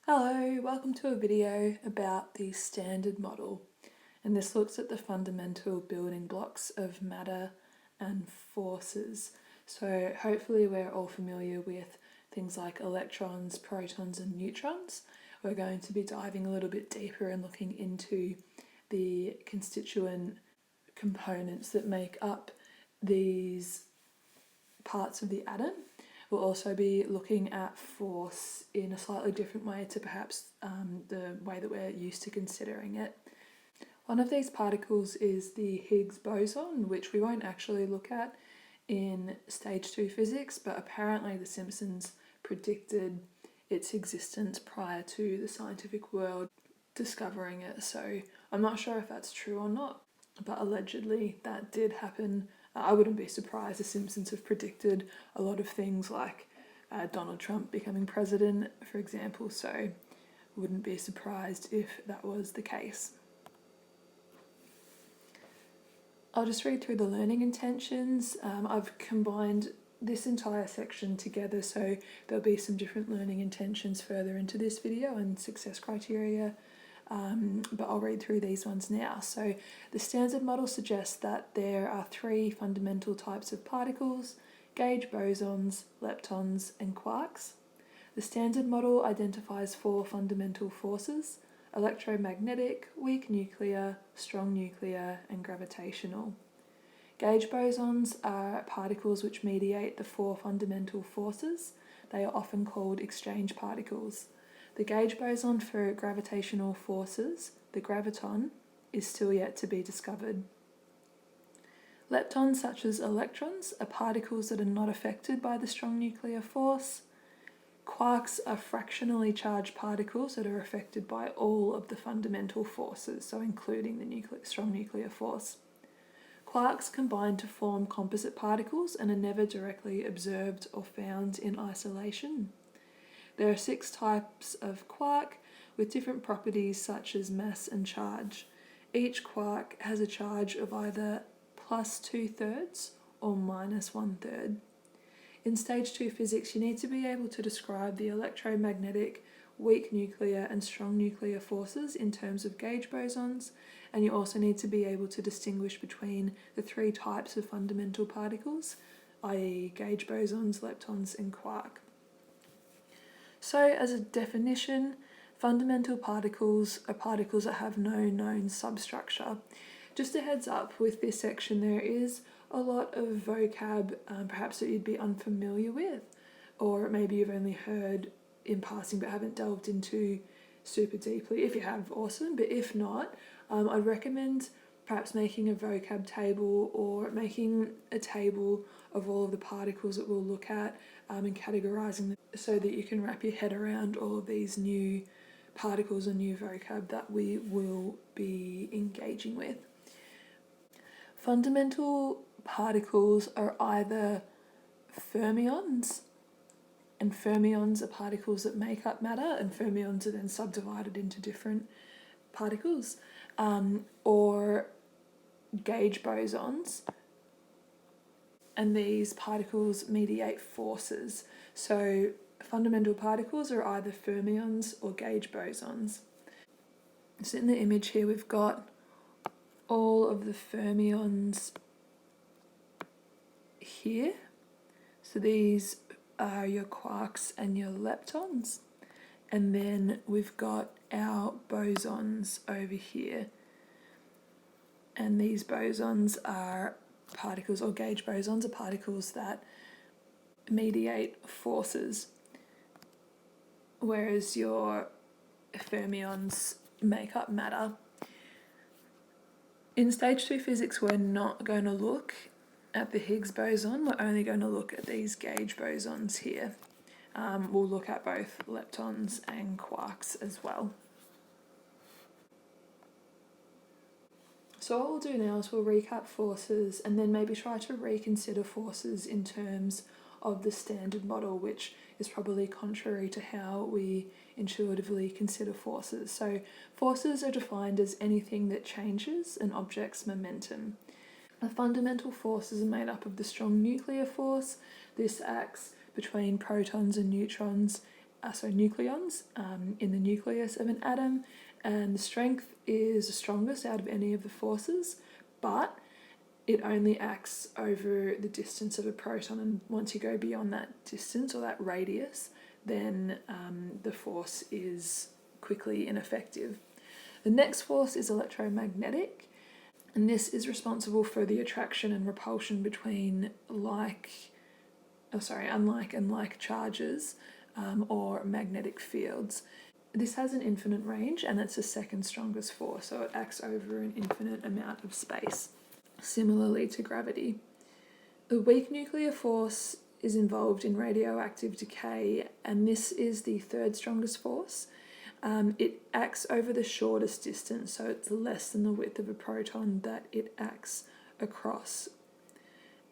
Hello, welcome to a video about the Standard Model, and this looks at the fundamental building blocks of matter and forces. So hopefully we're all familiar with things like electrons, protons and neutrons. We're going to be diving a little bit deeper and looking into the constituent components that make up these parts of the atom. We'll also be looking at force in a slightly different way to perhaps the way that we're used to considering it. One of these particles is the Higgs boson, which we won't actually look at in stage 2 physics, but apparently the Simpsons predicted its existence prior to the scientific world discovering it. So I'm not sure if that's true or not, but allegedly that did happen. I wouldn't be surprised. The Simpsons have predicted a lot of things like Donald Trump becoming president, for example, so wouldn't be surprised if that was the case. I'll just read through the learning intentions. I've combined this entire section together, so there'll be some different learning intentions further into this video and success criteria. But I'll read through these ones now. So the Standard Model suggests that there are 3 fundamental types of particles: gauge bosons, leptons and quarks. The Standard Model identifies 4 fundamental forces: electromagnetic, weak nuclear, strong nuclear and gravitational. Gauge bosons are particles which mediate the 4 fundamental forces. They are often called exchange particles. The gauge boson for gravitational forces, the graviton, is still yet to be discovered. Leptons, such as electrons, are particles that are not affected by the strong nuclear force. Quarks are fractionally charged particles that are affected by all of the fundamental forces, so including the strong nuclear force. Quarks combine to form composite particles and are never directly observed or found in isolation. There are 6 types of quark with different properties such as mass and charge. Each quark has a charge of either plus 2/3 or minus 1/3. In stage 2 physics, you need to be able to describe the electromagnetic, weak nuclear and strong nuclear forces in terms of gauge bosons, and you also need to be able to distinguish between the 3 types of fundamental particles, i.e. gauge bosons, leptons and quark. So as a definition, fundamental particles are particles that have no known substructure. Just a heads up, with this section there is a lot of vocab perhaps that you'd be unfamiliar with, or maybe you've only heard in passing but haven't delved into super deeply. If you have, awesome, but if not, I'd recommend perhaps making a vocab table or making a table of all of the particles that we'll look at and categorising them so that you can wrap your head around all of these new particles and new vocab that we will be engaging with. Fundamental particles are either fermions, and fermions are particles that make up matter, and fermions are then subdivided into different particles, or gauge bosons, and these particles mediate forces. So fundamental particles are either fermions or gauge bosons. So in the image here we've got all of the fermions here. So these are your quarks and your leptons. And then we've got our bosons over here. And these bosons are particles, or gauge bosons are particles that mediate forces, whereas your fermions make up matter. In stage 2 physics, we're not going to look at the Higgs boson, we're only going to look at these gauge bosons here. We'll look at both leptons and quarks as well. So what we'll do now is we'll recap forces and then maybe try to reconsider forces in terms of the Standard Model, which is probably contrary to how we intuitively consider forces. So forces are defined as anything that changes an object's momentum. The fundamental forces are made up of the strong nuclear force. This acts between protons and neutrons so nucleons in the nucleus of an atom, and the strength is the strongest out of any of the forces, but it only acts over the distance of a proton, and once you go beyond that distance or that radius, then the force is quickly ineffective. The next force is electromagnetic, and this is responsible for the attraction and repulsion between unlike and like charges or magnetic fields. This has an infinite range, and it's the second strongest force, so it acts over an infinite amount of space, similarly to gravity. The weak nuclear force is involved in radioactive decay, and this is the third strongest force. It acts over the shortest distance, so it's less than the width of a proton that it acts across.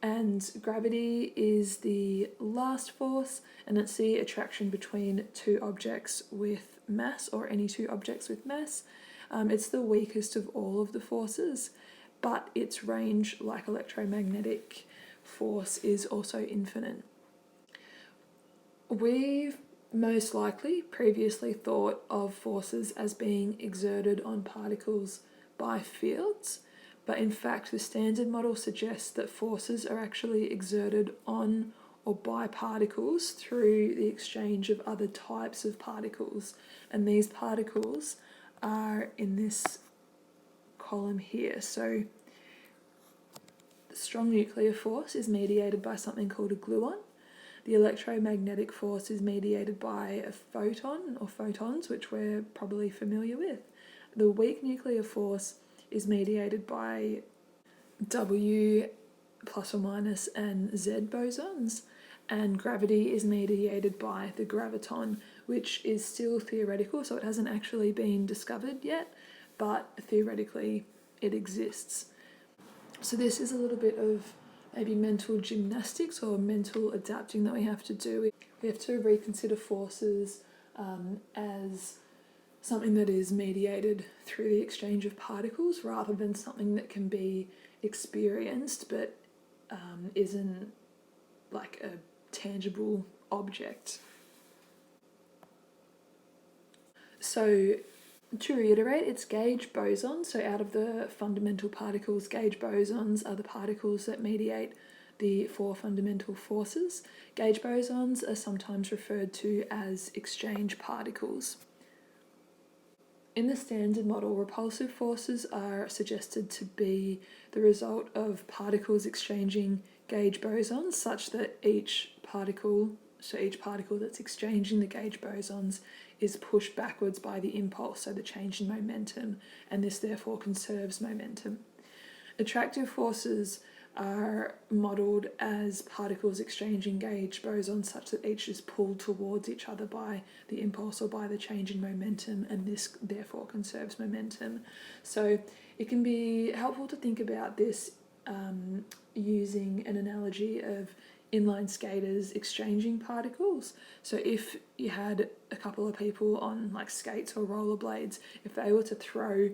And gravity is the last force, and it's the attraction between two objects with mass, or any two objects with mass. It's the weakest of all of the forces, but its range, like electromagnetic force, is also infinite. We've most likely previously thought of forces as being exerted on particles by fields, but in fact the Standard Model suggests that forces are actually exerted on or by particles through the exchange of other types of particles, and these particles are in this column here. So the strong nuclear force is mediated by something called a gluon. The electromagnetic force is mediated by a photon or photons, which we're probably familiar with. The weak nuclear force is mediated by W plus or minus and Z bosons, and gravity is mediated by the graviton, which is still theoretical, so it hasn't actually been discovered yet, but theoretically it exists. So this is a little bit of maybe mental gymnastics or mental adapting that we have to do. We have to reconsider forces as something that is mediated through the exchange of particles rather than something that can be experienced but isn't like a tangible object. So to reiterate, it's gauge bosons. So out of the fundamental particles, gauge bosons are the particles that mediate the four fundamental forces. Gauge bosons are sometimes referred to as exchange particles. In the Standard Model, repulsive forces are suggested to be the result of particles exchanging gauge bosons, such that each particle that's exchanging the gauge bosons is pushed backwards by the impulse, so the change in momentum, and this therefore conserves momentum. Attractive forces are modelled as particles exchanging gauge bosons such that each is pulled towards each other by the impulse or by the change in momentum, and this therefore conserves momentum. So it can be helpful to think about this using an analogy of inline skaters exchanging particles. So if you had a couple of people on like skates or rollerblades, if they were to throw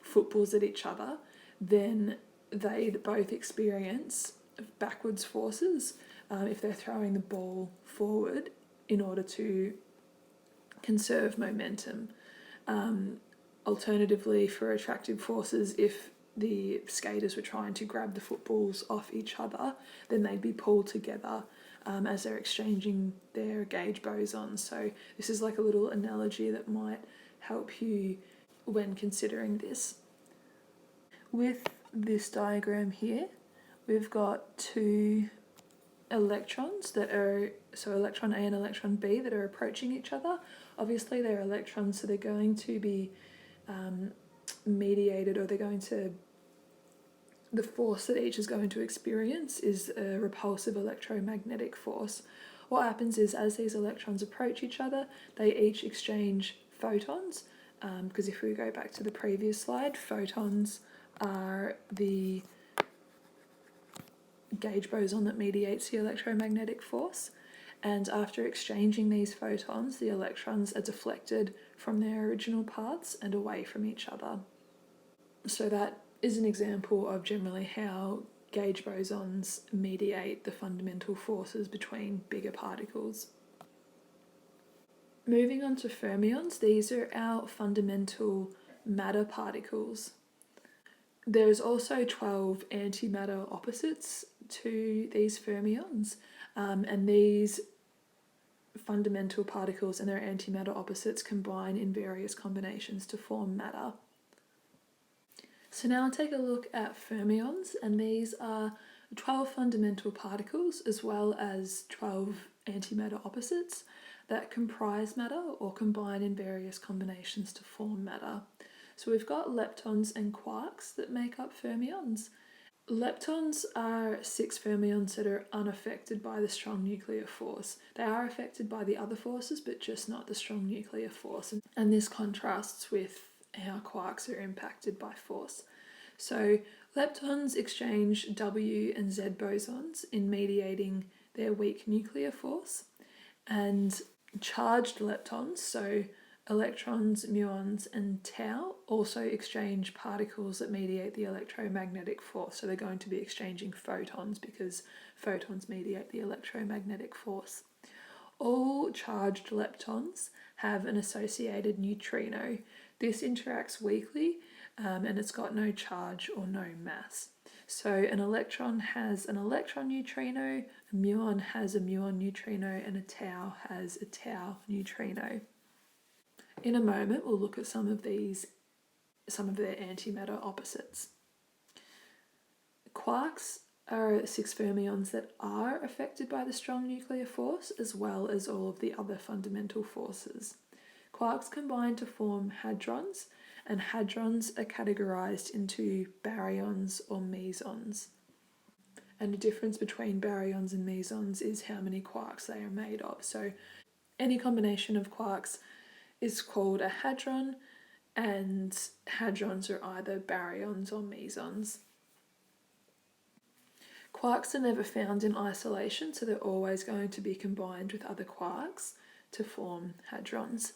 footballs at each other, then they'd both experience backwards forces if they're throwing the ball forward in order to conserve momentum. Alternatively, for attractive forces, if the skaters were trying to grab the footballs off each other, then they'd be pulled together as they're exchanging their gauge bosons. So this is like a little analogy that might help you when considering this. With this diagram here, we've got two electrons that are, so electron A and electron B, that are approaching each other. Obviously they're electrons, so they're going to be mediated, or the force that each is going to experience is a repulsive electromagnetic force. What happens is, as these electrons approach each other, they each exchange photons, because if we go back to the previous slide, photons are the gauge boson that mediates the electromagnetic force, and after exchanging these photons, the electrons are deflected from their original paths and away from each other. So that is an example of generally how gauge bosons mediate the fundamental forces between bigger particles. Moving on to fermions, these are our fundamental matter particles. There's also 12 antimatter opposites to these fermions, and these fundamental particles and their antimatter opposites combine in various combinations to form matter. So now I'll take a look at fermions, and these are 12 fundamental particles as well as 12 antimatter opposites that comprise matter or combine in various combinations to form matter. So we've got leptons and quarks that make up fermions. Leptons are 6 fermions that are unaffected by the strong nuclear force. They are affected by the other forces, but just not the strong nuclear force. And this contrasts with how quarks are impacted by force. So leptons exchange W and Z bosons in mediating their weak nuclear force, and charged leptons, so electrons, muons, and tau, also exchange particles that mediate the electromagnetic force. So they're going to be exchanging photons because photons mediate the electromagnetic force. All charged leptons have an associated neutrino. This interacts weakly and it's got no charge or no mass. So an electron has an electron neutrino, a muon has a muon neutrino, and a tau has a tau neutrino. In a moment, we'll look at some of their antimatter opposites. Quarks are 6 fermions that are affected by the strong nuclear force as well as all of the other fundamental forces. Quarks combine to form hadrons, and hadrons are categorized into baryons or mesons. And the difference between baryons and mesons is how many quarks they are made of. So any combination of quarks is called a hadron, and hadrons are either baryons or mesons. Quarks are never found in isolation, so they're always going to be combined with other quarks to form hadrons.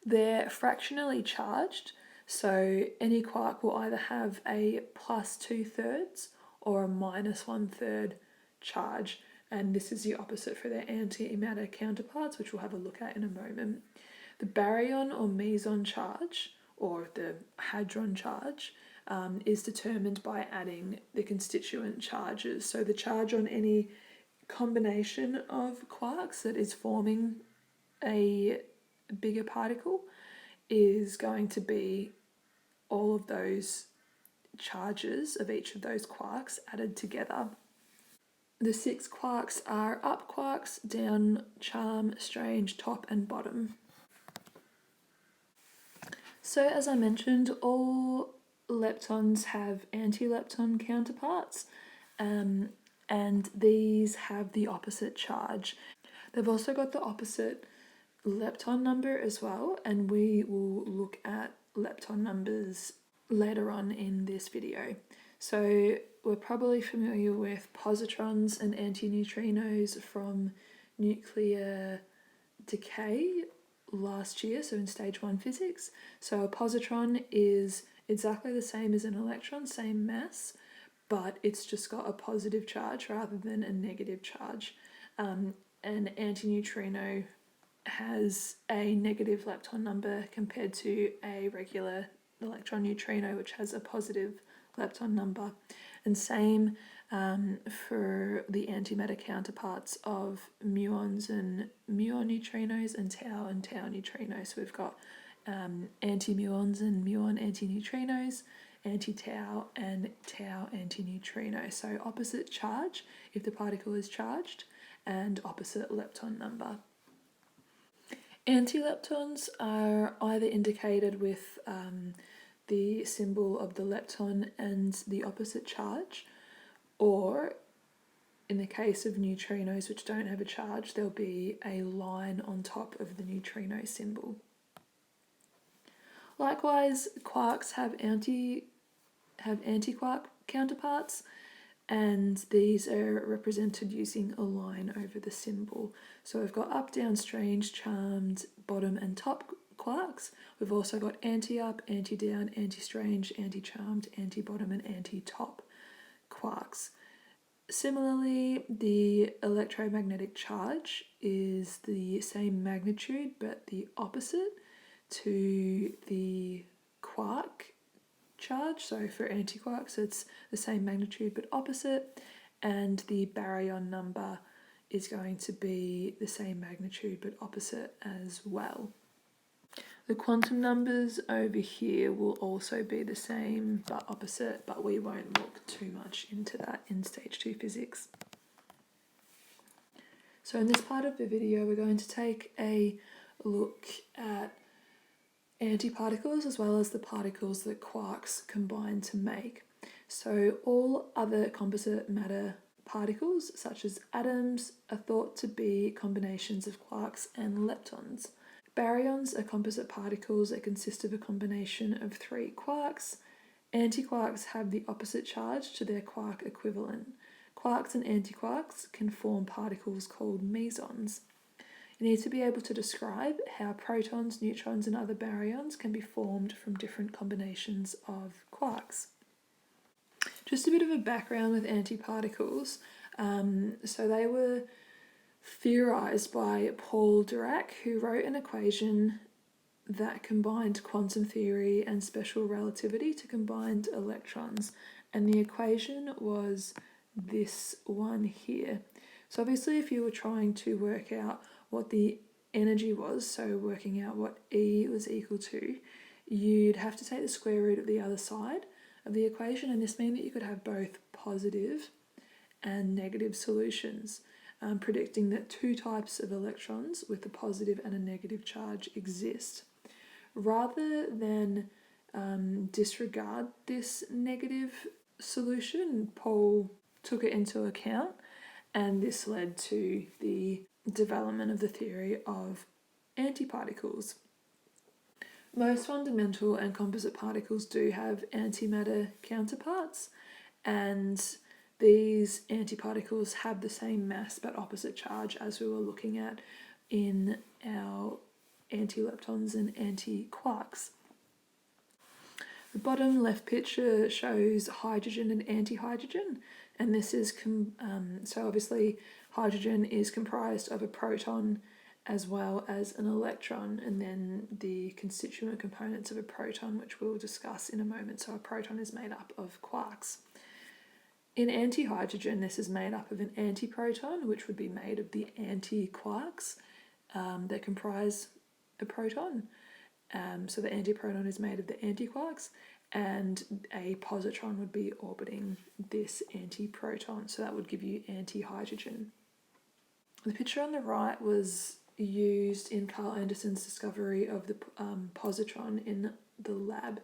They're fractionally charged, so any quark will either have a plus 2/3 or a minus 1/3 charge, and this is the opposite for their antimatter counterparts, which we'll have a look at in a moment. The baryon or meson charge, or the hadron charge, is determined by adding the constituent charges. So the charge on any combination of quarks that is forming a bigger particle is going to be all of those charges of each of those quarks added together. The 6 quarks are up quarks, down charm, strange, top and bottom. So as I mentioned, all leptons have antilepton counterparts, and these have the opposite charge. They've also got the opposite lepton number as well, and we will look at lepton numbers later on in this video. So we're probably familiar with positrons and antineutrinos from nuclear decay last year, so in stage 1 physics. So a positron is exactly the same as an electron, same mass, but it's just got a positive charge rather than a negative charge. An antineutrino has a negative lepton number compared to a regular electron neutrino, which has a positive lepton number. And same for the antimatter counterparts of muons and muon neutrinos and tau neutrinos. So we've got anti-muons and muon antineutrinos, anti-tau and tau antineutrino. So opposite charge if the particle is charged, and opposite lepton number. Antileptons are either indicated with the symbol of the lepton and the opposite charge, or in the case of neutrinos which don't have a charge, there'll be a line on top of the neutrino symbol. Likewise, quarks have antiquark counterparts, and these are represented using a line over the symbol. So we've got up, down, strange, charmed, bottom and top quarks. We've also got anti-up, anti-down, anti-strange, anti-charmed, anti-bottom and anti-top quarks. Similarly, the electromagnetic charge is the same magnitude but the opposite to the quark charge. So for antiquarks, it's the same magnitude but opposite, and the baryon number is going to be the same magnitude but opposite as well. The quantum numbers over here will also be the same but opposite, but we won't look too much into that in stage 2 physics. So in this part of the video, we're going to take a look at antiparticles as well as the particles that quarks combine to make. So all other composite matter particles, such as atoms, are thought to be combinations of quarks and leptons. Baryons are composite particles that consist of a combination of 3 quarks. Antiquarks have the opposite charge to their quark equivalent. Quarks and antiquarks can form particles called mesons. You need to be able to describe how protons, neutrons, and other baryons can be formed from different combinations of quarks. Just a bit of a background with antiparticles. So they were theorized by Paul Dirac, who wrote an equation that combined quantum theory and special relativity to combined electrons. And the equation was this one here. So obviously if you were trying to work out what the energy was, so working out what E was equal to, you'd have to take the square root of the other side of the equation, and this means that you could have both positive and negative solutions, predicting that 2 types of electrons with a positive and a negative charge exist. Rather than disregard this negative solution, Paul took it into account, and this led to the development of the theory of antiparticles. Most fundamental and composite particles do have antimatter counterparts, and these antiparticles have the same mass but opposite charge as we were looking at in our antileptons and antiquarks. The bottom left picture shows hydrogen and antihydrogen, and this is so obviously hydrogen is comprised of a proton as well as an electron, and then the constituent components of a proton, which we'll discuss in a moment. So a proton is made up of quarks. In antihydrogen, this is made up of an antiproton, which would be made of the antiquarks that comprise a proton. So the antiproton is made of the antiquarks, and a positron would be orbiting this antiproton. So that would give you antihydrogen. The picture on the right was used in Carl Anderson's discovery of the positron in the lab.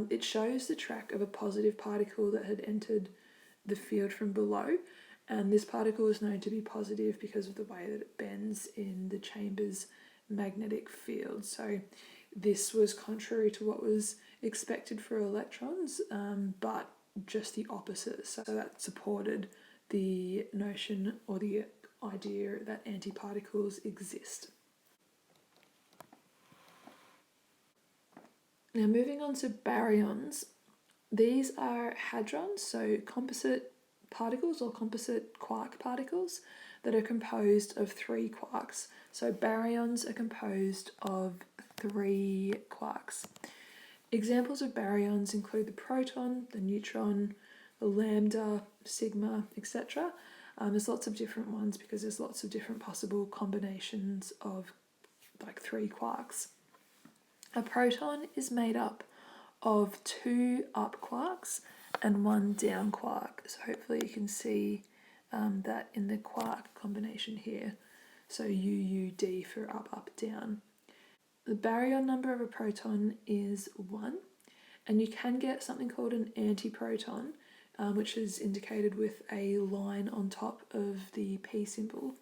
It shows the track of a positive particle that had entered the field from below, and this particle is known to be positive because of the way that it bends in the chamber's magnetic field. So this was contrary to what was expected for electrons, but just the opposite. So that supported the notion or the idea that antiparticles exist. Now moving on to baryons, these are hadrons, so composite particles or composite quark particles that are composed of 3 quarks. So baryons are composed of 3 quarks. Examples of baryons include the proton, the neutron, the lambda, sigma, etc. There's lots of different ones because there's lots of different possible combinations of like 3 quarks. A proton is made up of 2 up quarks and 1 down quark. So hopefully you can see that in the quark combination here. So UUD for up, up, down. The baryon number of a proton is 1, and you can get something called an antiproton, which is indicated with a line on top of the P symbol.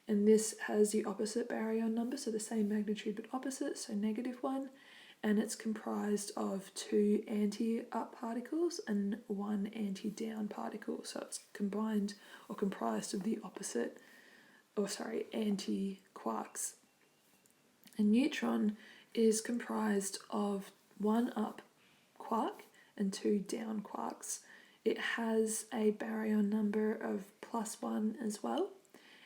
And this has the opposite baryon number, so the same magnitude but opposite, so -1, and it's comprised of 2 anti-up particles and 1 anti-down particle. So it's combined or comprised of the opposite, anti-quarks. A neutron is comprised of 1 up quark and 2 down quarks. It has a baryon number of +1 as well,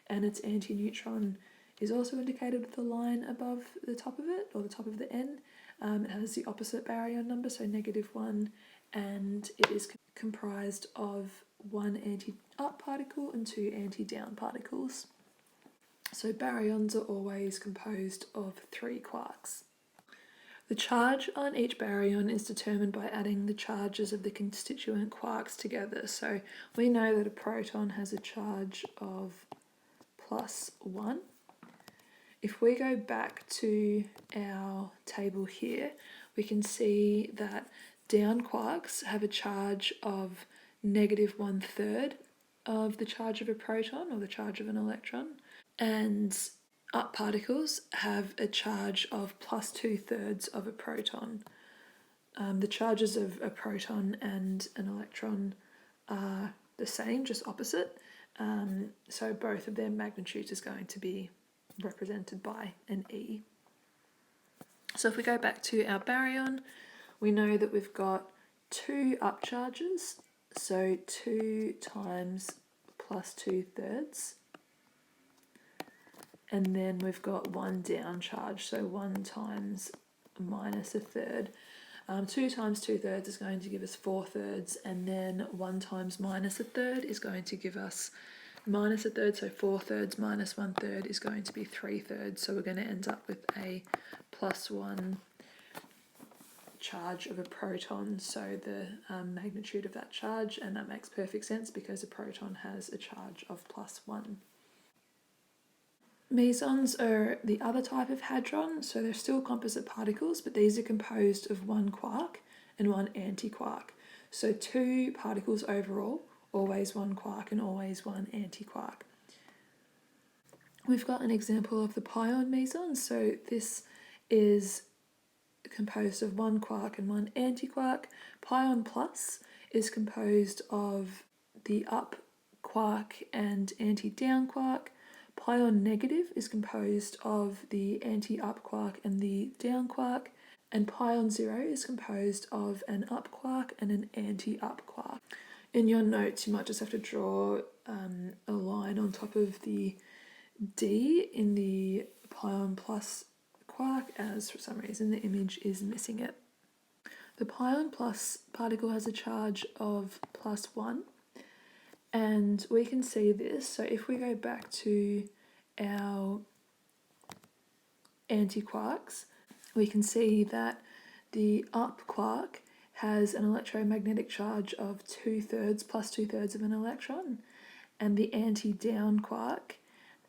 and its antineutron is also indicated with the line above the top of it, or the top of the N. It has the opposite baryon number, so -1, and it is comprised of 1 anti-up particle and 2 anti-down particles. So baryons are always composed of 3 quarks. The charge on each baryon is determined by adding the charges of the constituent quarks together. So we know that a proton has a charge of +1. If we go back to our table here, we can see that down quarks have a charge of -1/3 of the charge of a proton, or the charge of an electron, and up particles have a charge of +2/3 of a proton. The charges of a proton and an electron are the same, just opposite, so both of their magnitudes is going to be represented by an E. So if we go back to our baryon, we know that we've got 2 up charges, so 2 times +2/3, and then we've got 1 down charge, so 1 times -1/3. 2 times 2/3 is going to give us 4/3, and then 1 times -1/3 is going to give us -1/3, so 4/3 minus 1/3 is going to be 3/3, so we're going to end up with a +1 charge of a proton, so the magnitude of that charge, and that makes perfect sense because a proton has a charge of +1. Mesons are the other type of hadron, so they're still composite particles, but these are composed of 1 quark and 1 antiquark. So 2 particles overall, always 1 quark and always 1 antiquark. We've got an example of the pion meson, so this is composed of 1 quark and 1 antiquark. Pion plus is composed of the up quark and anti-down quark. Pion negative is composed of the anti-up quark and the down quark, and pion 0 is composed of an up quark and an anti-up quark. In your notes, you might just have to draw a line on top of the D in the pion plus quark, as for some reason the image is missing it. The pion plus particle has a charge of +1, and we can see this. So if we go back to our antiquarks, we can see that the up quark has an electromagnetic charge of 2/3 +2/3 of an electron, and the anti-down quark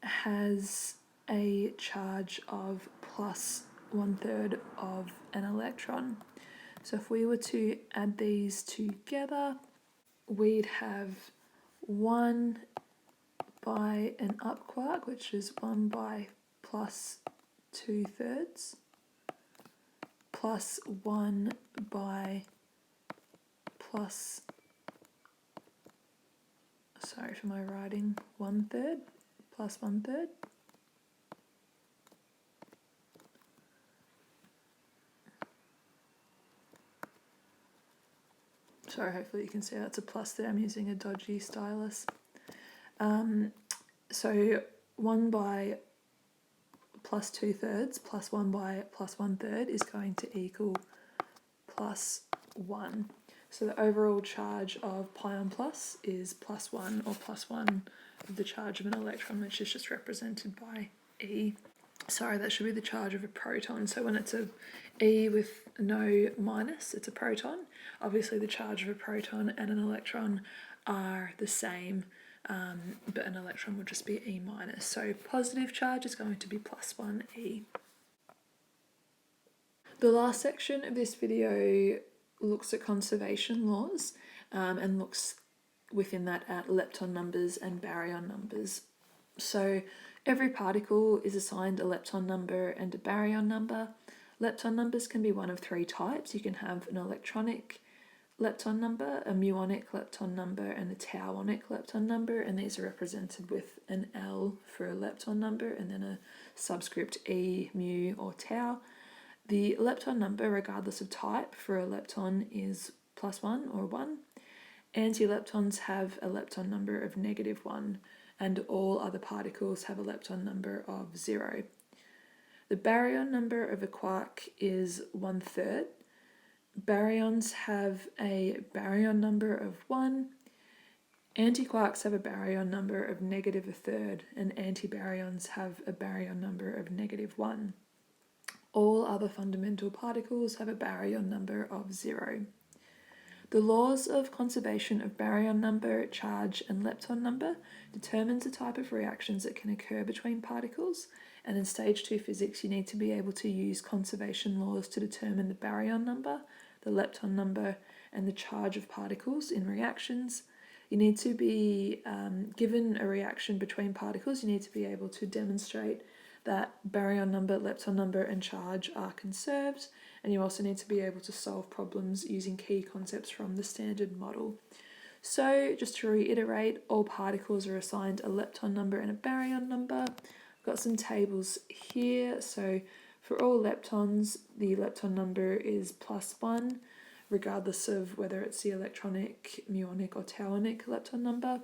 has a charge of +1/3 of an electron. So if we were to add these together, we'd have 1 by an up quark, which is 1 by +2/3, plus 1 by sorry for my writing, 1/3 plus 1/3. Sorry, hopefully you can see that's a plus there. I'm using a dodgy stylus. So 1 by +2/3 plus 1 by +1/3 is going to equal +1. So the overall charge of pion plus is +1, or +1 of the charge of an electron, which is just represented by E. Sorry, that should be the charge of a proton. So when it's a E with no minus, it's a proton. Obviously the charge of a proton and an electron are the same, but an electron would just be E minus. So positive charge is going to be +1 E. The last section of this video looks at conservation laws, and looks within that at lepton numbers and baryon numbers. So every particle is assigned a lepton number and a baryon number. Lepton numbers can be one of 3 types. You can have an electronic lepton number, a muonic lepton number, and a tauonic lepton number, and these are represented with an L for a lepton number and then a subscript E, mu, or tau. The lepton number, regardless of type, for a lepton is +1 or 1, Antileptons have a lepton number of -1, and all other particles have a lepton number of 0. The baryon number of a quark is 1/3. Baryons have a baryon number of 1. Antiquarks have a baryon number of -1/3, and antibaryons have a baryon number of -1. All other fundamental particles have a baryon number of 0. The laws of conservation of baryon number, charge, and lepton number determines the type of reactions that can occur between particles, and in stage 2 physics you need to be able to use conservation laws to determine the baryon number, the lepton number, and the charge of particles in reactions. You need to be given a reaction between particles, you need to be able to demonstrate that baryon number, lepton number, and charge are conserved, and you also need to be able to solve problems using key concepts from the Standard Model. So, just to reiterate, all particles are assigned a lepton number and a baryon number. I've got some tables here. So, for all leptons, the lepton number is +1, regardless of whether it's the electronic, muonic, or tauonic lepton number.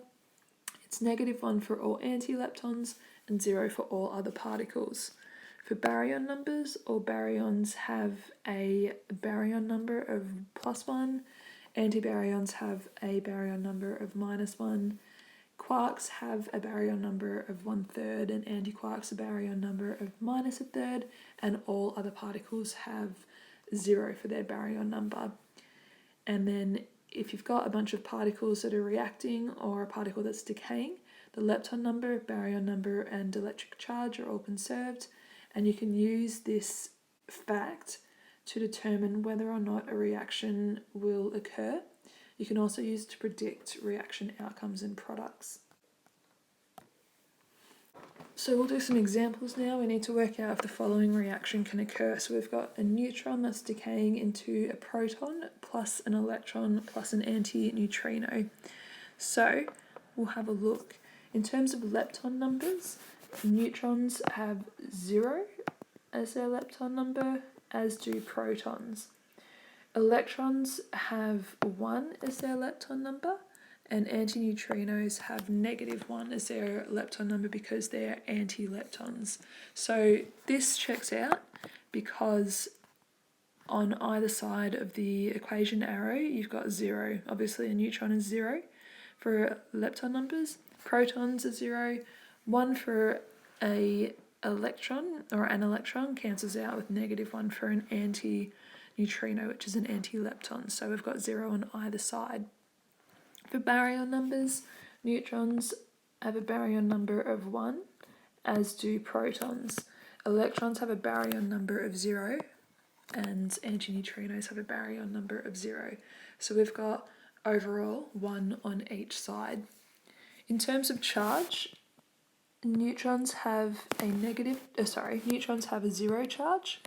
It's -1 for all antileptons and 0 for all other particles. For baryon numbers, all baryons have a baryon number of +1, antibaryons have a baryon number of -1, quarks have a baryon number of 1/3, and antiquarks a baryon number of -1/3, and all other particles have 0 for their baryon number. And then if you've got a bunch of particles that are reacting or a particle that's decaying, the lepton number, baryon number, and electric charge are all conserved, and you can use this fact to determine whether or not a reaction will occur. You can also use it to predict reaction outcomes and products. So we'll do some examples now. We need to work out if the following reaction can occur. So we've got a neutron that's decaying into a proton plus an electron plus an antineutrino. So we'll have a look. In terms of lepton numbers, neutrons have 0 as their lepton number, as do protons. Electrons have 1 as their lepton number, and antineutrinos have -1 as their lepton number because they're antileptons. So this checks out because on either side of the equation arrow you've got 0. Obviously a neutron is 0 for lepton numbers, protons are 0, 1 for a electron or an electron cancels out with -1 for an antineutrino, which is an antilepton. So we've got 0 on either side. For baryon numbers, neutrons have a baryon number of 1, as do protons. Electrons have a baryon number of 0, and antineutrinos have a baryon number of 0. So we've got overall 1 on each side. In terms of charge, neutrons have a neutrons have a 0 charge,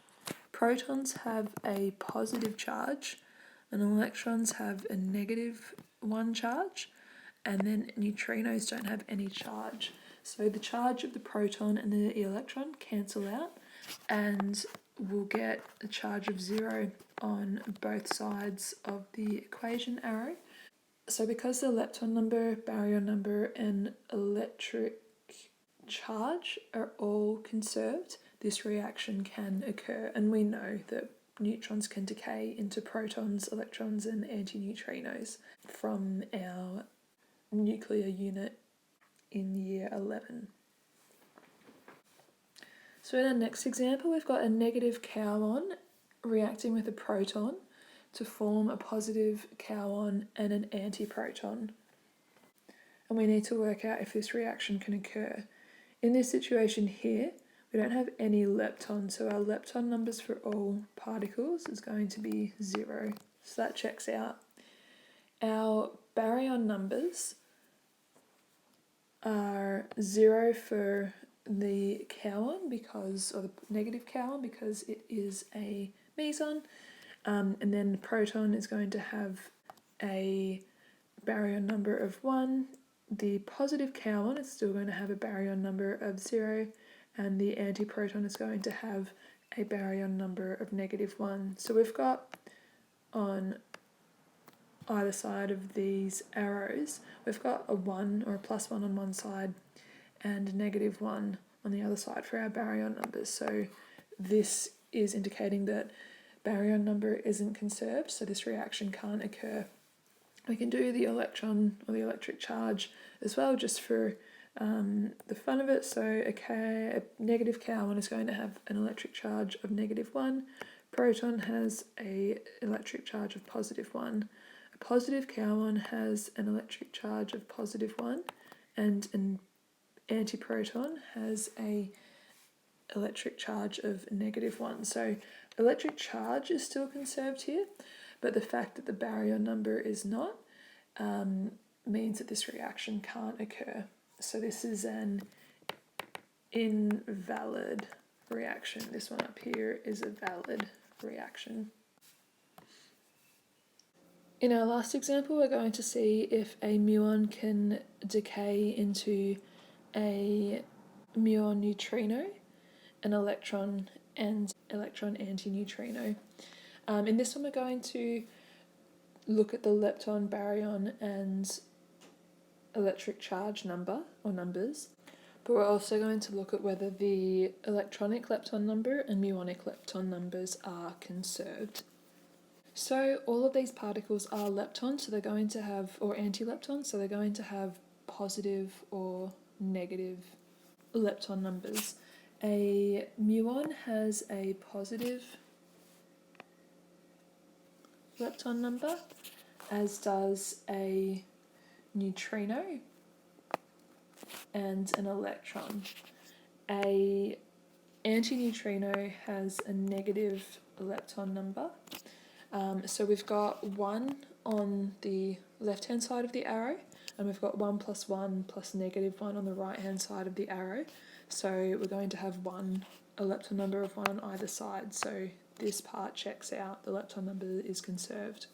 protons have a positive charge, and electrons have a -1 charge, and then neutrinos don't have any charge. So the charge of the proton and the electron cancel out, and we'll get a charge of 0 on both sides of the equation arrow. So because the lepton number, baryon number, and electric charge are all conserved, this reaction can occur, and we know that neutrons can decay into protons, electrons, and antineutrinos from our nuclear unit in year 11. So in our next example, we've got a negative kaon reacting with a proton to form a positive kaon and an antiproton. And we need to work out if this reaction can occur. In this situation here, we don't have any leptons, so our lepton numbers for all particles is going to be 0. So that checks out. Our baryon numbers are 0 for the kaon or the negative kaon because it is a meson, and then the proton is going to have a baryon number of 1. The positive kaon is still going to have a baryon number of 0, and the antiproton is going to have a baryon number of -1. So we've got on either side of these arrows, we've got a 1 or a +1 on one side and a -1 on the other side for our baryon numbers. So this is indicating that baryon number isn't conserved, so this reaction can't occur. We can do the electron or the electric charge as well, just for the fun of it. So a negative K1 is going to have an electric charge of -1. Proton has a electric charge of +1. A positive K1 has an electric charge of +1, and an antiproton has a electric charge of -1. So electric charge is still conserved here, but the fact that the baryon number is not means that this reaction can't occur. So this is an invalid reaction. This one up here is a valid reaction. In our last example, we're going to see if a muon can decay into a muon neutrino, an electron, and electron antineutrino. In this one, we're going to look at the lepton, baryon, and electric charge number or numbers, but we're also going to look at whether the electronic lepton number and muonic lepton numbers are conserved. So all of these particles are leptons, so they're going to have, or antileptons, so they're going to have positive or negative lepton numbers. A muon has a positive lepton number, as does a neutrino and an electron. A antineutrino has a negative lepton number. So we've got 1 on the left-hand side of the arrow, and we've got 1 + 1 + -1 on the right-hand side of the arrow. So we're going to have a lepton number of 1 on either side. So this part checks out, the lepton number is conserved.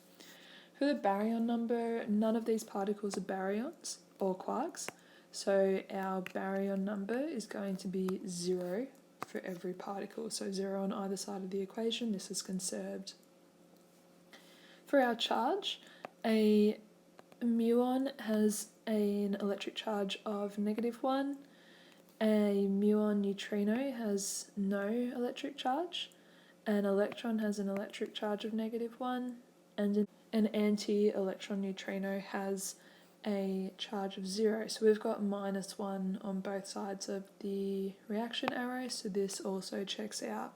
For the baryon number, none of these particles are baryons or quarks, so our baryon number is going to be 0 for every particle, so 0 on either side of the equation. This is conserved. For our charge, a muon has an electric charge of -1, a muon neutrino has no electric charge, an electron has an electric charge of -1, and an anti-electron neutrino has a charge of 0. So we've got -1 on both sides of the reaction arrow, so this also checks out.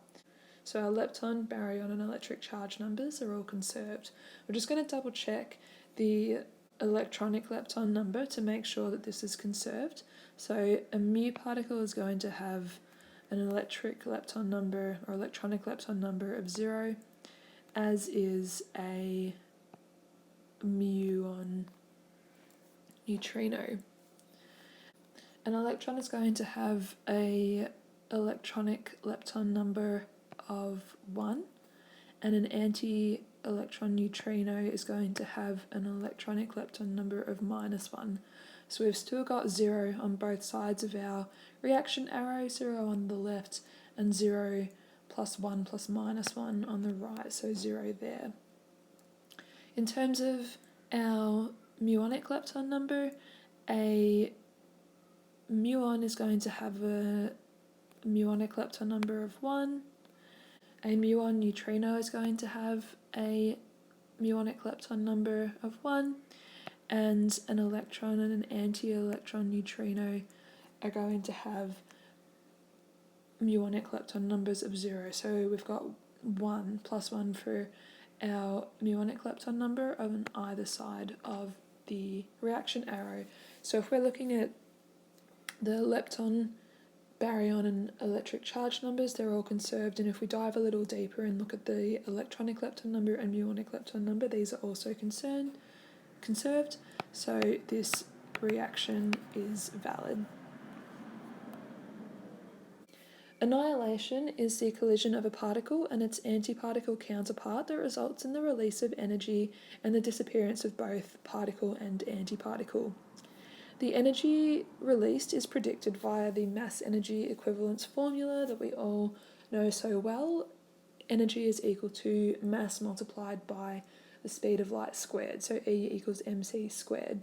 So our lepton, baryon, and electric charge numbers are all conserved. We're just going to double check the electronic lepton number to make sure that this is conserved. So a mu particle is going to have an electric lepton number or electronic lepton number of 0, as is a muon neutrino. An electron is going to have a electronic lepton number of 1, and an anti-electron neutrino is going to have an electronic lepton number of -1. So we've still got 0 on both sides of our reaction arrow, 0 on the left and 0 + 1 + -1 on the right, so 0 there. In terms of our muonic lepton number, a muon is going to have a muonic lepton number of 1, a muon neutrino is going to have a muonic lepton number of 1, and an electron and an anti-electron neutrino are going to have muonic lepton numbers of 0. So we've got 1 + 1 for our muonic lepton number on either side of the reaction arrow. So if we're looking at the lepton, baryon, and electric charge numbers, they're all conserved, and if we dive a little deeper and look at the electronic lepton number and muonic lepton number, these are also conserved, so this reaction is valid. Annihilation is the collision of a particle and its antiparticle counterpart that results in the release of energy and the disappearance of both particle and antiparticle. The energy released is predicted via the mass energy equivalence formula that we all know so well. Energy is equal to mass multiplied by the speed of light squared, so E equals mc squared.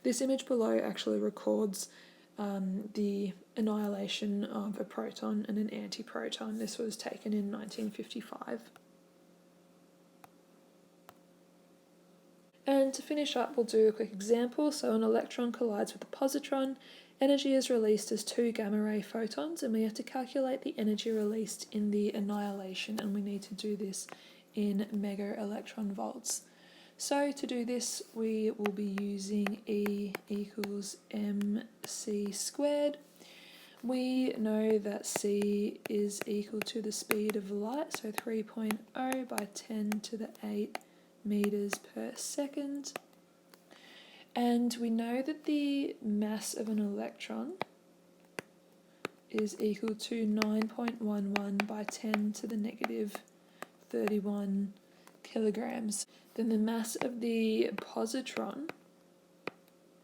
This image below actually records the annihilation of a proton and an antiproton. This was taken in 1955. And to finish up, we'll do a quick example. So an electron collides with a positron. Energy is released as 2 gamma ray photons, and we have to calculate the energy released in the annihilation, and we need to do this in mega electron volts. So to do this, we will be using E equals mc squared. We know that c is equal to the speed of light, so 3.0 by 10 to the 8 meters per second. And we know that the mass of an electron is equal to 9.11 by 10 to the negative 31 kilograms. Then the mass of the positron,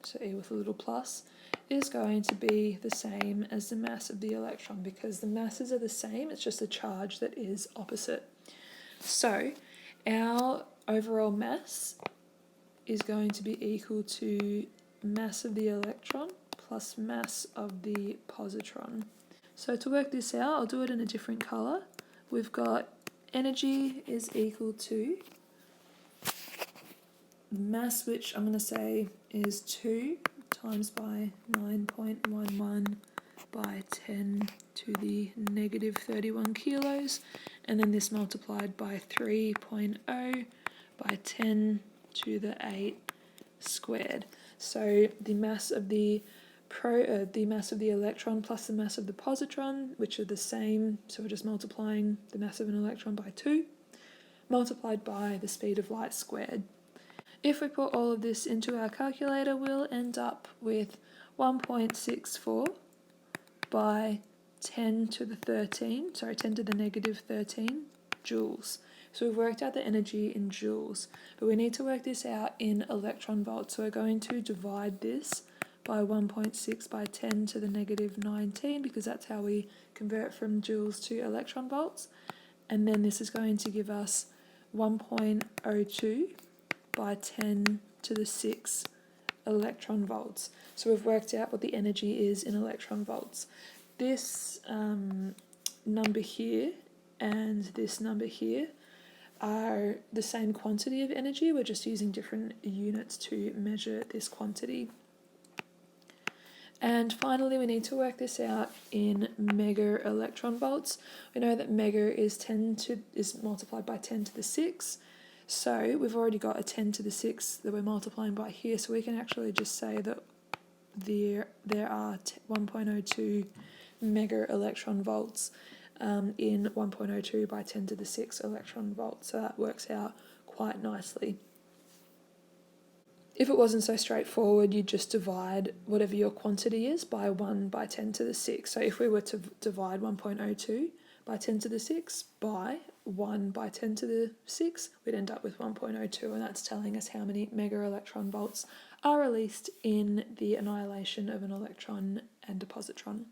so E with a little plus, is going to be the same as the mass of the electron because the masses are the same, it's just the charge that is opposite. So our overall mass is going to be equal to mass of the electron plus mass of the positron. So to work this out, I'll do it in a different colour. We've got energy is equal to mass, which I'm going to say is 2 times by 9.11 by 10 to the negative 31 kilos, and then this multiplied by 3.0 by 10 to the 8 squared. So the mass of the mass of the electron plus the mass of the positron, which are the same, so we're just multiplying the mass of an electron by 2, multiplied by the speed of light squared. If we put all of this into our calculator, we'll end up with 1.64 by 10 to the negative 13 joules. So we've worked out the energy in joules, but we need to work this out in electron volts. So we're going to divide this by 1.6 by 10 to the negative 19 because that's how we convert from joules to electron volts. And then this is going to give us 1.02 by 10 to the 6 electron volts. So we've worked out what the energy is in electron volts. This number here and this number here are the same quantity of energy. We're just using different units to measure this quantity. And finally, we need to work this out in mega electron volts. We know that mega is multiplied by 10 to the 6. So we've already got a 10 to the 6 that we're multiplying by here, so we can actually just say that there are 1.02 mega electron volts in 1.02 by 10 to the 6 electron volts, so that works out quite nicely. If it wasn't so straightforward, you'd just divide whatever your quantity is by 1 by 10 to the 6. So if we were to divide 1.02 by 10 to the 6 by 1 by 10 to the 6, we'd end up with 1.02, and that's telling us how many mega electron volts are released in the annihilation of an electron and a positron.